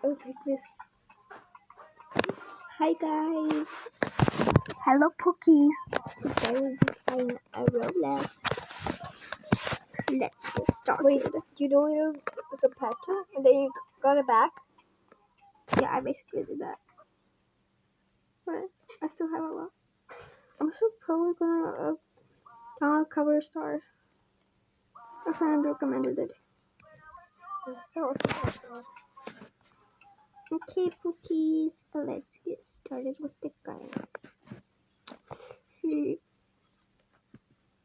I'll take this. Hi guys. Hello Pookies. Today we'll be playing a Roblox. Let's get started. Wait, you deleted the peta and then you got it back? Yeah, I basically did that. But I still have a lot. I'm also probably gonna download Cover Star. A friend recommended it. So special. Okay, Pookies, let's get started with the game.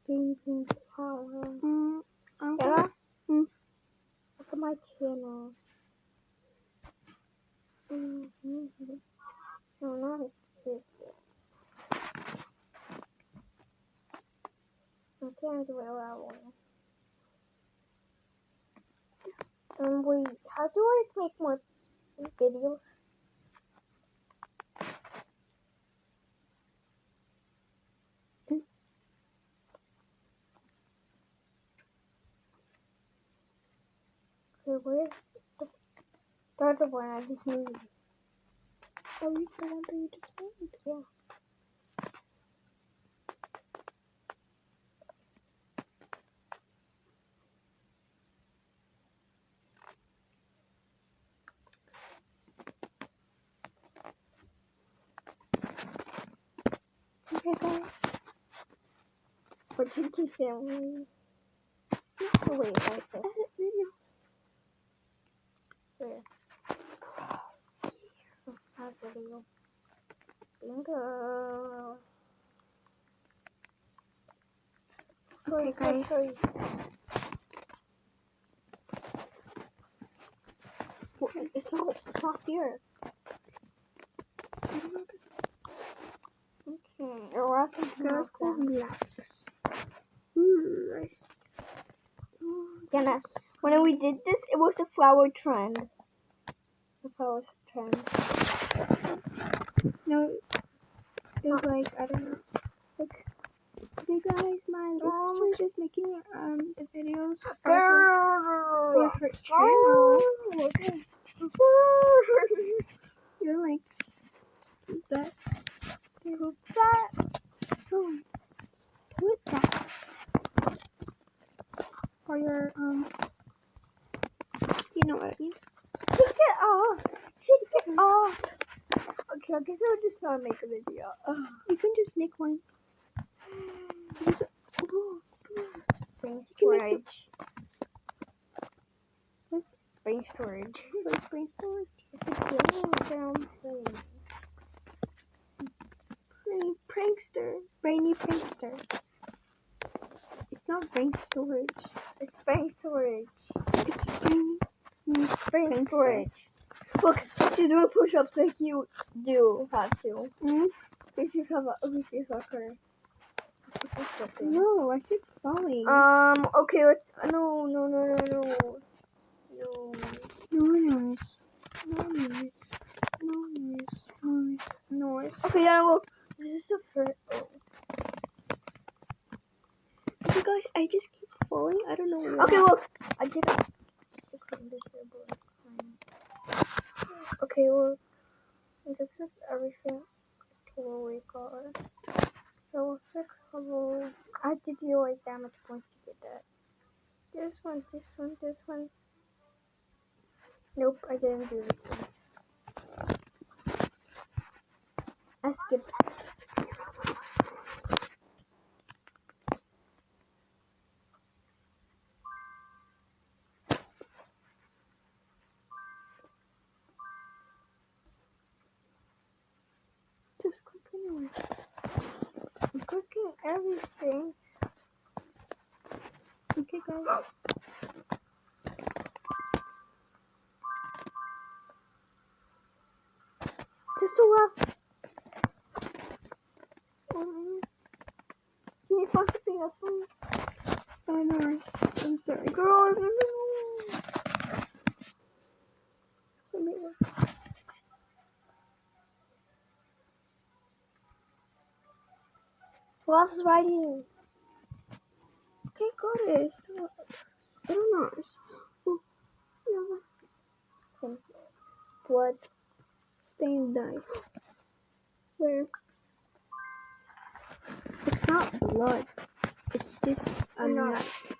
Thinking power. I'm Yeah? gonna, Look at my channel. No, not this. I can't do it that one. Wait, how do I make more videos? Okay, where's the other one I just need? oh, you the one that you just made? Yeah. Okay, guys. For Tinky Family. Oh, wait, that's it. Edit video. Where? That video. Bingo. Okay, guys. Sorry. It's not here. Okay, or else it's Girls not called that. relax. Ooh, nice. Yes. When we did this, it was the flower trend. The flower trend. No, it was like, I don't know. Like, okay, guys, my little sister is just making the videos for her channel. Okay. You're like, that. Who's that? Oh, put that for your, you know what I mean? Take it off. Take it off. Okay, I guess I'll just not make a video. You can just make one. Brain You can make storage. Brain storage. Where's brain storage? It's a game down thing. Prankster. Brainy prankster. It's not brain storage. It's brain storage. It's brainy. Brain Prankster. storage. Look, she's doing push-ups like you do have to. Mm? Please you come up. Please look her. No, I keep falling. Okay, let's. No. No noise. Noise. Okay, yeah, look. This is the first. Oh. Okay, guys, I just keep falling. I don't know why. Okay, look. I did it. Okay, well, this is everything. Totally got it. So 6 level. I did you like damage points to get that. This one. Nope, I didn't do this one. I skipped. Just click anywhere. I'm clicking everything. Okay, guys. Just the last. Can you find something else for me? No, I'm sorry. Girl, Love's writing. Okay, got it. Stop. I don't know. Oh, yeah. blood. Stained knife. Where? It's not blood. It's just a I know. knife.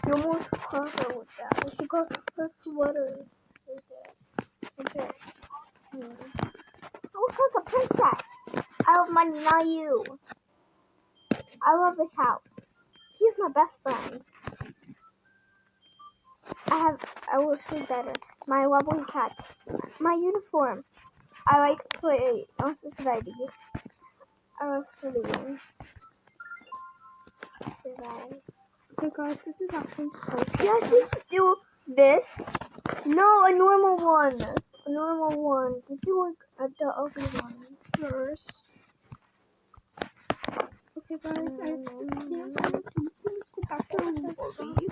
You almost caught her with that. And she got her sweater with that. Like this. Oh, it's like a princess. I love money, not you. I love this house. He's my best friend. I will say better. My wobbly cat. My uniform. I like to play on society. I was studying. Okay, guys, this is actually so Can I sad. just do this? No, a normal one. A normal one. Did you like the ugly one first? Okay, guys, let's go back to the movie.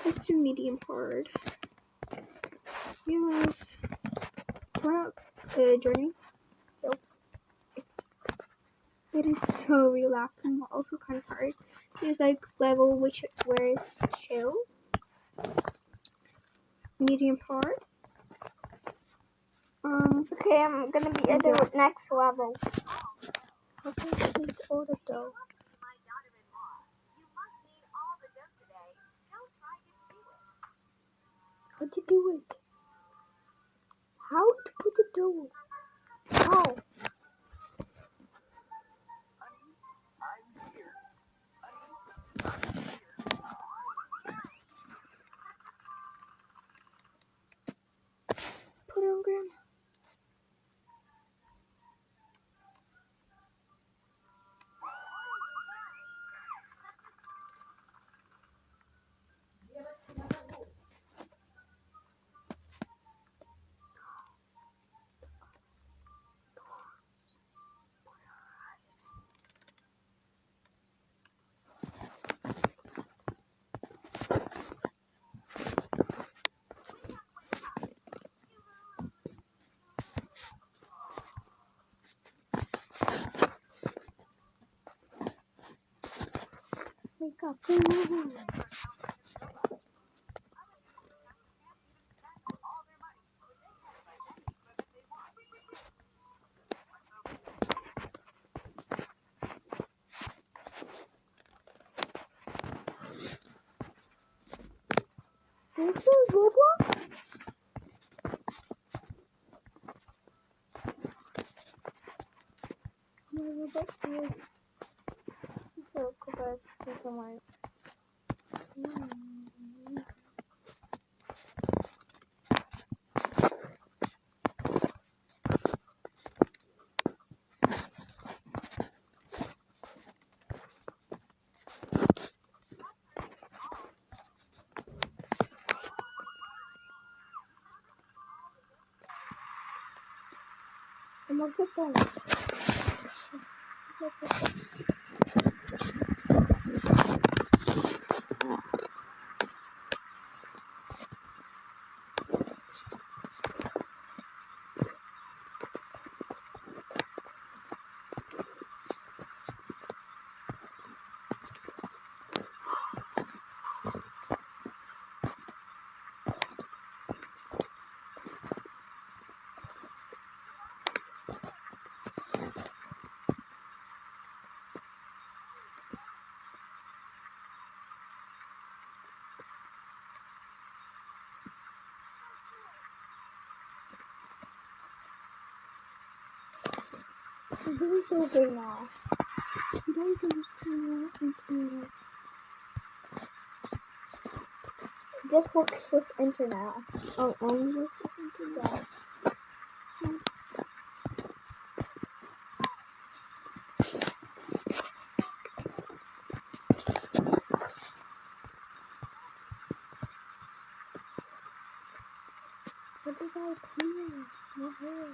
Let's do medium hard. Yes. What journey? Nope. It is so relaxing, but also kind of hard. There's like level where is chill, medium hard. Okay, I'm gonna be at the next level. Okay, take all the dough. How'd you do it? How to put the dough? How? Put it on grandma. Wake up. This is Roblox? My Roblox is... So, go back to somewhere. I'm on the phone. I'm really so big now. You don't even understand. This works with internet. Oh, only works with internet. So, What did I clean? My hair.